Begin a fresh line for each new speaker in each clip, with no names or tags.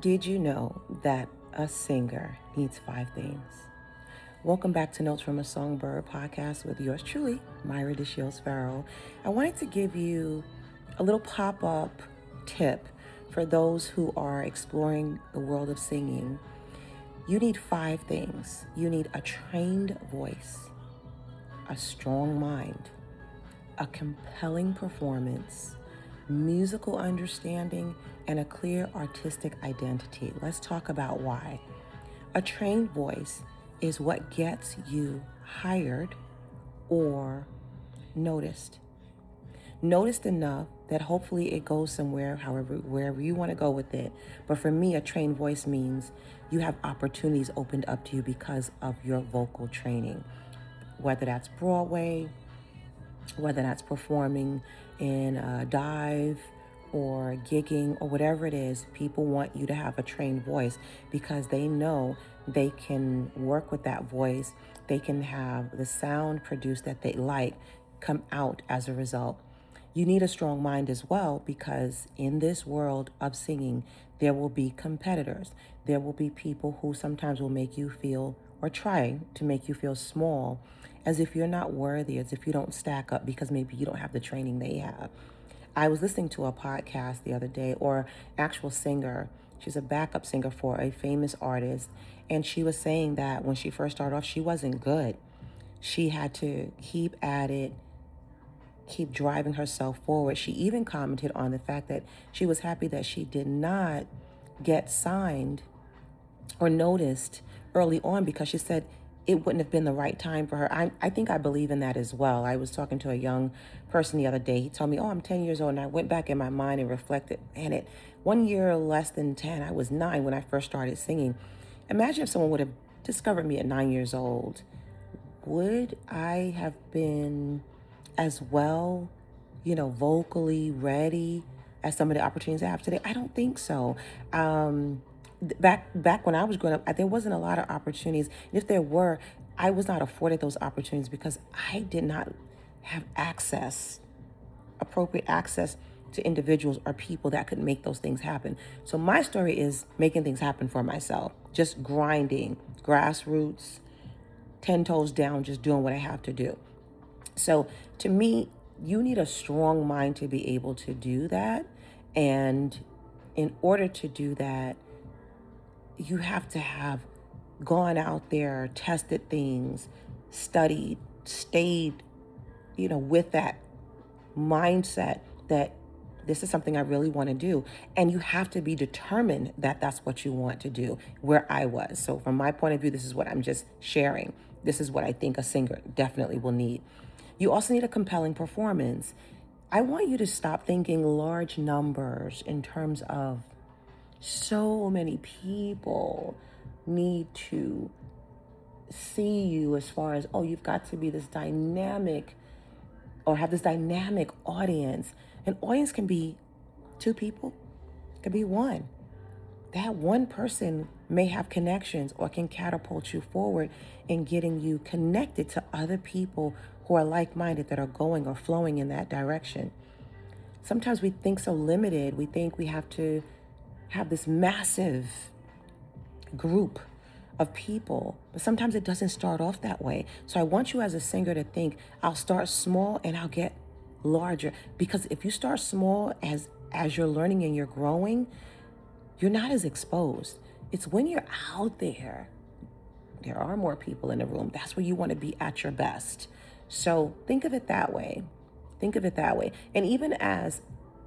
Did you know that a singer needs five things? Welcome back to Notes from a Songbird podcast with yours truly, Myra DeShields Farrell. I wanted to give you a little pop up tip for those who are exploring the world of singing. You need five things. You need a trained voice, a strong mind, a compelling performance, musical understanding, and a clear artistic identity. Let's talk about why. A trained voice is what gets you hired or noticed. Noticed enough that hopefully it goes somewhere, however, wherever you want to go with it. But for me, a trained voice means you have opportunities opened up to you because of your vocal training, whether that's Broadway, whether that's performing in a dive or gigging or whatever it is. People want you to have a trained voice because they know they can work with that voice. They can have the sound produced that they like come out as a result. You need a strong mind as well because in this world of singing, there will be competitors. There will be people who sometimes will make you feel or try to make you feel small, as if you're not worthy, as if you don't stack up because maybe you don't have the training they have. I was listening to a podcast the other day, or actual singer. She's a backup singer for a famous artist, and she was saying that when she first started off, she wasn't good. She had to keep at it, keep driving herself forward. She even commented on the fact that she was happy that she did not get signed or noticed early on because she said it wouldn't have been the right time for her. I think I believe in that as well. I was talking to a young person the other day. He told me, oh, I'm 10 years old. And I went back in my mind and reflected, man, it 1 year less than 10. I was 9 when I first started singing. Imagine if someone would have discovered me at 9 years old. Would I have been as well, vocally ready as some of the opportunities I have today? I don't think so. Back when I was growing up, there wasn't a lot of opportunities. And if there were, I was not afforded those opportunities because I did not have appropriate access to individuals or people that could make those things happen. So my story is making things happen for myself, just grinding, grassroots, 10 toes down, just doing what I have to do. So to me, you need a strong mind to be able to do that. And in order to do that, you have to have gone out there, tested things, studied, stayed, with that mindset that this is something I really want to do. And you have to be determined that that's what you want to do, where I was. So from my point of view, this is what I'm just sharing. This is what I think a singer definitely will need. You also need a compelling performance. I want you to stop thinking large numbers in terms of so many people need to see you, as far as, oh, you've got to be this dynamic or have this dynamic audience. An audience can be two people, it can be one. That one person may have connections or can catapult you forward in getting you connected to other people who are like-minded, that are going or flowing in that direction. Sometimes we think so limited. We think we have to have this massive group of people, but sometimes it doesn't start off that way. So I want you as a singer to think, I'll start small and I'll get larger. Because if you start small, as you're learning and you're growing, you're not as exposed. It's when you're out there are more people in the room. That's where you want to be at your best. So think of it that way. Think of it that way. And even as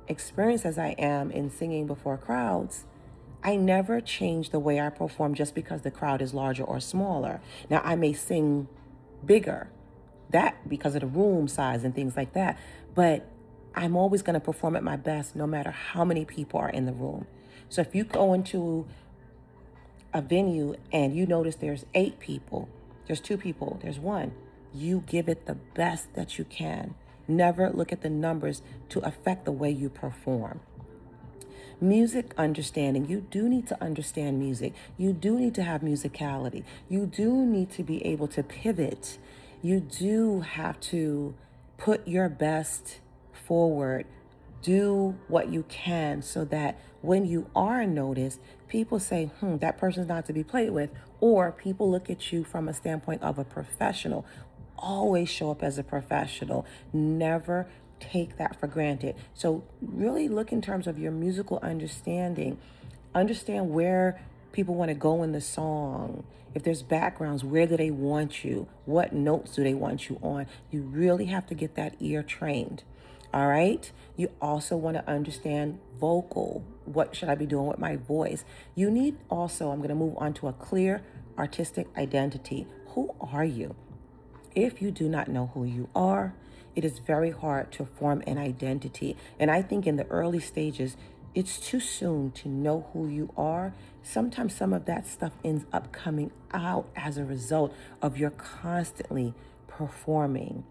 experienced as I am in singing before crowds, I never change the way I perform just because the crowd is larger or smaller. Now, I may sing bigger, that because of the room size and things like that, but I'm always going to perform at my best no matter how many people are in the room. So if you go into a venue and you notice there's 8 people, there's 2 people, there's 1, you give it the best that you can. Never look at the numbers to affect the way you perform. Music understanding. You do need to understand music. You do need to have musicality. You do need to be able to pivot. You do have to put your best forward Do what you can so that when you are noticed, people say, that person's not to be played with, or people look at you from a standpoint of a professional. Always show up as a professional. Never take that for granted. So really look in terms of your musical understanding. Understand where people want to go in the song. If there's backgrounds, where do they want you? What notes do they want you on? You really have to get that ear trained. All right. You also want to understand vocal. What should I be doing with my voice? You need also, I'm going to move on to a clear artistic identity. Who are you? If you do not know who you are, it is very hard to form an identity. And I think in the early stages, it's too soon to know who you are. Sometimes some of that stuff ends up coming out as a result of your constantly performing.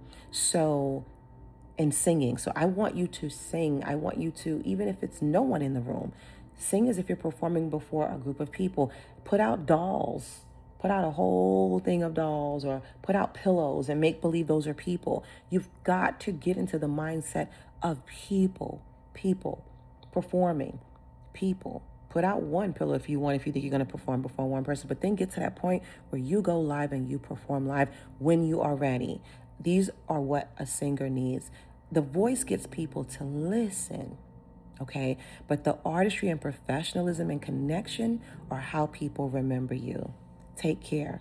And singing. So I want you to sing. I want you to, even if it's no one in the room, sing as if you're performing before a group of people. Put out dolls. Put out a whole thing of dolls, or put out pillows and make believe those are people. You've got to get into the mindset of people performing, people. Put out one pillow if you want, if you think you're going to perform before one person, but then get to that point where you go live and you perform live when you are ready. These are what a singer needs. The voice gets people to listen, okay? But the artistry and professionalism and connection are how people remember you. Take care.